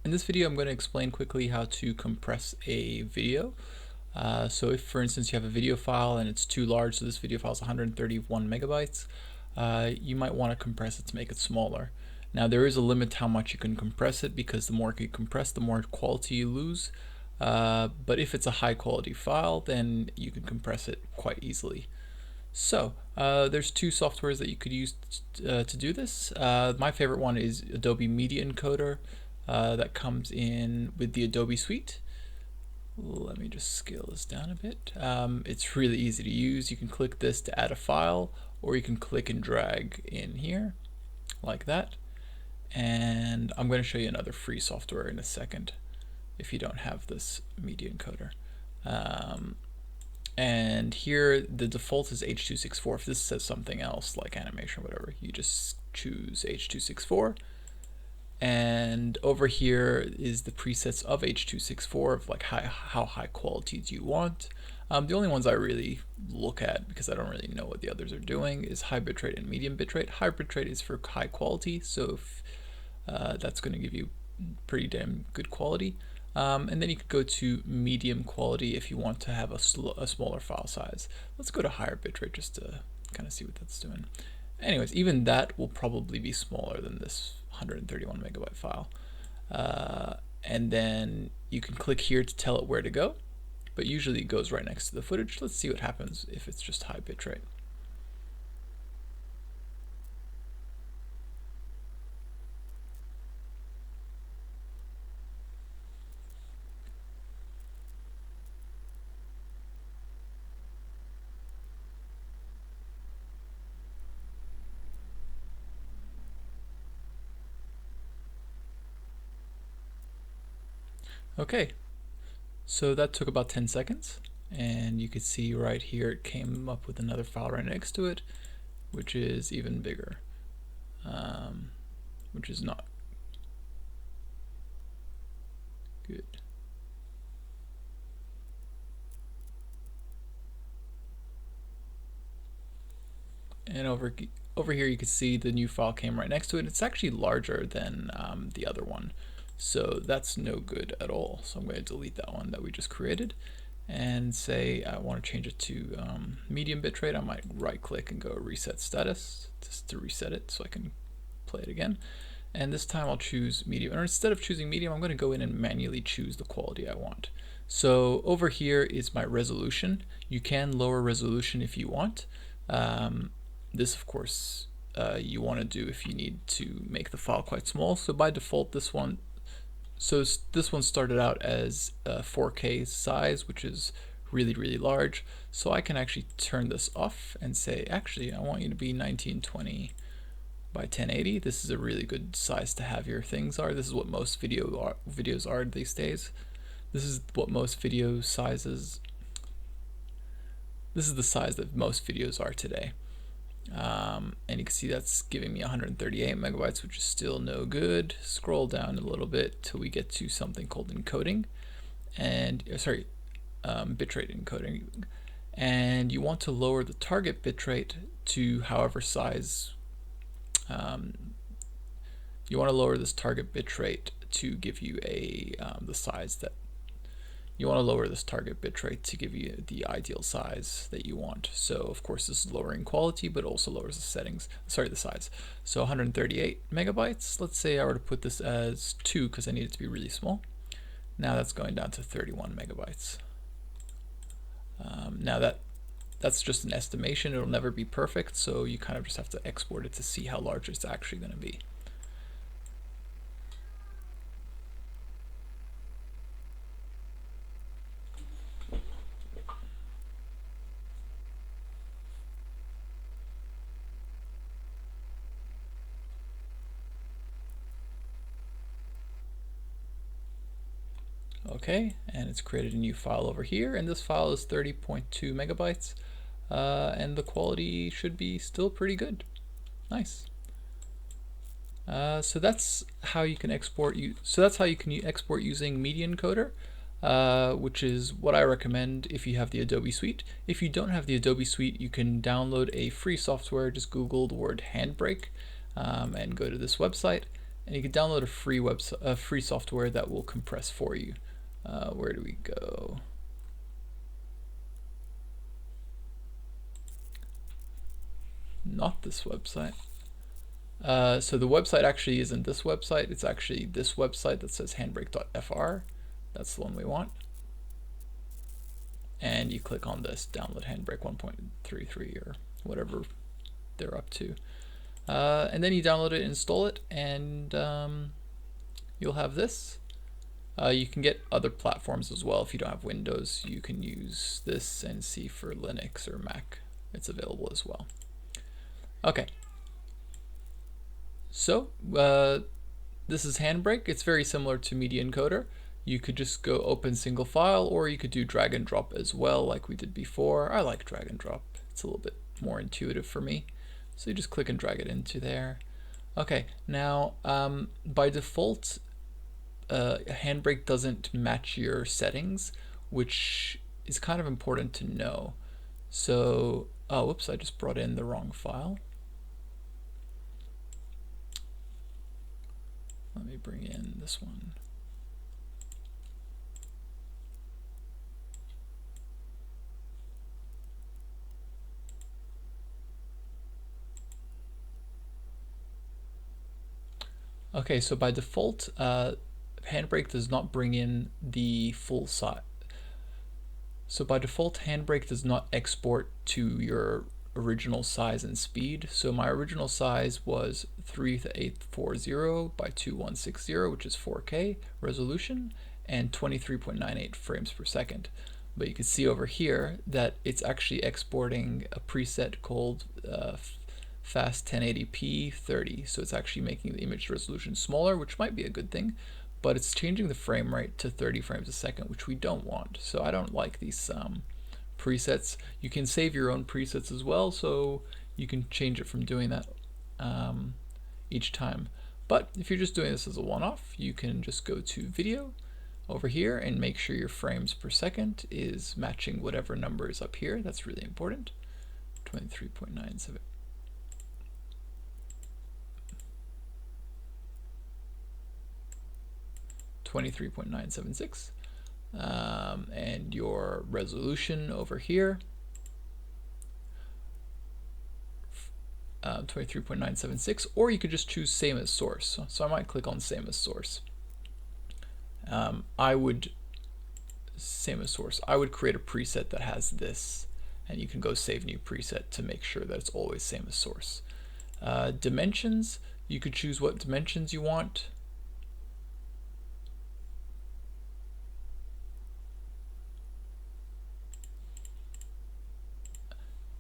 In this video, I'm going to explain quickly how to compress a video. So if, for instance, you have a video file and it's too large, so this video file is 131 megabytes, you might want to compress it to make it smaller. Now, there is a limit to how much you can compress it, because the more you compress, the more quality you lose. But if it's a high quality file, then you can compress it quite easily. So there's two softwares that you could use to do this. My favorite one is Adobe Media Encoder. That comes in with the Adobe suite. Let me just scale this down a bit. It's really easy to use. You can click this to add a file, or you can click and drag in here like that. And I'm going to show you another free software in a second if you don't have this media encoder. And here the default is H.264. If this says something else like animation or whatever, you just choose H.264. And over here is the presets of H.264 of like how high quality do you want. The only ones I really look at, because I don't really know what the others are doing, is high bitrate and medium bitrate. High bitrate is for high quality, so if, that's going to give you pretty damn good quality. And then you could go to medium quality if you want to have a smaller file size. Let's go to higher bitrate just to kind of see what that's doing. Anyways, even that will probably be smaller than this 131 megabyte file. And then you can click here to tell it where to go, but usually it goes right next to the footage. Let's see what happens if it's just high bitrate. Okay, so that took about 10 seconds, and you can see right here it came up with another file right next to it, which is even bigger, which is not good. And over here you can see the new file came right next to it. It's actually larger than the other one. So that's no good at all. So I'm going to delete that one that we just created and say I want to change it to medium bitrate. I might right click and go reset status just to reset it so I can play it again. And this time I'll choose medium. Or instead of choosing medium, I'm going to go in and manually choose the quality I want. So over here is my resolution. You can lower resolution if you want. This, of course, you want to do if you need to make the file quite small. So by default, this one started out as a 4K size, which is really, really large. So I can actually turn this off and say, actually, I want you to be 1920 by 1080. This is a really good size to have your things are. This is what most videos are these days. This is what most video sizes. This is the size that most videos are today. And you can see that's giving me 138 megabytes, which is still no good. Scroll down a little bit till we get to something called encoding, and bitrate encoding. And you want to lower the target bitrate to however size. You want to lower this target bitrate to give you the size that. You want to lower this target bitrate to give you the ideal size that you want. So of course this is lowering quality, but also lowers the the size. So 138 megabytes. Let's say I were to put this as 2 because I need it to be really small. Now that's going down to 31 megabytes. Now that's just an estimation. It'll never be perfect, so you kind of just have to export it to see how large it's actually going to be. Okay, and it's created a new file over here, and this file is 30.2 megabytes, and the quality should be still pretty good. Nice. So that's how you can export. Export using Media Encoder, which is what I recommend if you have the Adobe suite. If you don't have the Adobe suite, you can download a free software. Just Google the word Handbrake and go to this website. and you can download a free website, free software that will compress for you. Where do we go? Not this website. So the website actually isn't this website. It's actually this website that says handbrake.fr. That's the one we want. And you click on this, download Handbrake 1.33 or whatever they're up to. And then you download it, install it, and you'll have this. You can get other platforms as well. If you don't have Windows, you can use this and see for Linux or Mac. It's available as well. Okay. So this is Handbrake. It's very similar to Media Encoder. You could just go open single file, or you could do drag and drop as well, like we did before. I like drag and drop. It's a little bit more intuitive for me. So you just click and drag it into there. Okay, now by default, Handbrake doesn't match your settings, which is kind of important to know. So, oh, whoops, I just brought in the wrong file. Let me bring in this one. Okay, so by default, Handbrake does not bring in the full size. So by default, Handbrake does not export to your original size and speed. So my original size was 3840 by 2160, which is 4K resolution, and 23.98 frames per second. But you can see over here that it's actually exporting a preset called fast 1080p 30, so it's actually making the image resolution smaller, which might be a good thing, but it's changing the frame rate to 30 frames a second, which we don't want. So I don't like these presets. You can save your own presets as well, so you can change it from doing that each time. But if you're just doing this as a one-off, you can just go to video over here and make sure your frames per second is matching whatever number is up here. That's really important. 23.97. 23.976, and your resolution over here, 23.976, or you could just choose same as source. So I might click on same as source. I would create a preset that has this, and you can go save new preset to make sure that it's always same as source. Dimensions, you could choose what dimensions you want.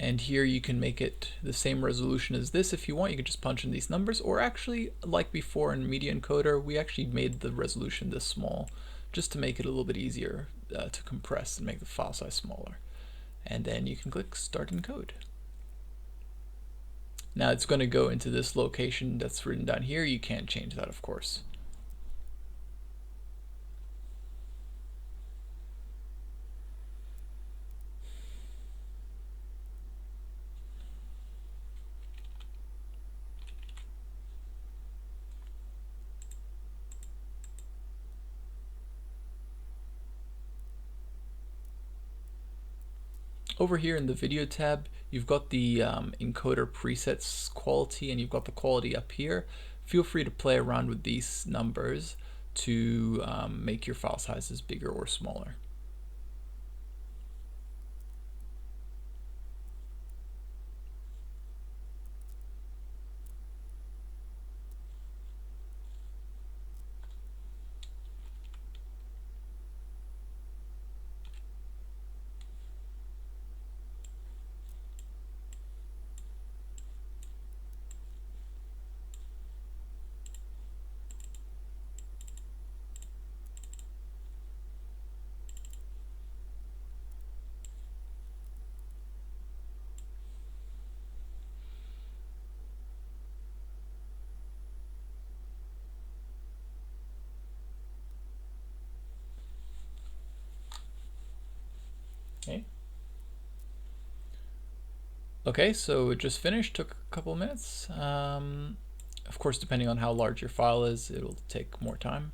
And here you can make it the same resolution as this if you want. You can just punch in these numbers, or actually, like before in Media Encoder, we actually made the resolution this small just to make it a little bit easier to compress and make the file size smaller. And then you can click Start Encode. Now it's going to go into this location that's written down here. You can't change that, of course. Over here in the video tab, you've got the encoder presets quality, and you've got the quality up here. Feel free to play around with these numbers to make your file sizes bigger or smaller. Okay, so it just finished, took a couple minutes. Of course, depending on how large your file is, it'll take more time.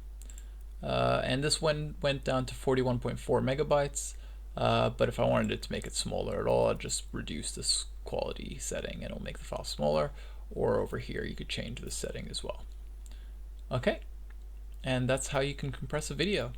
And this one went down to 41.4 megabytes. But if I wanted it to make it smaller at all, I'd just reduce this quality setting and it'll make the file smaller. Or over here, you could change the setting as well. Okay, and that's how you can compress a video.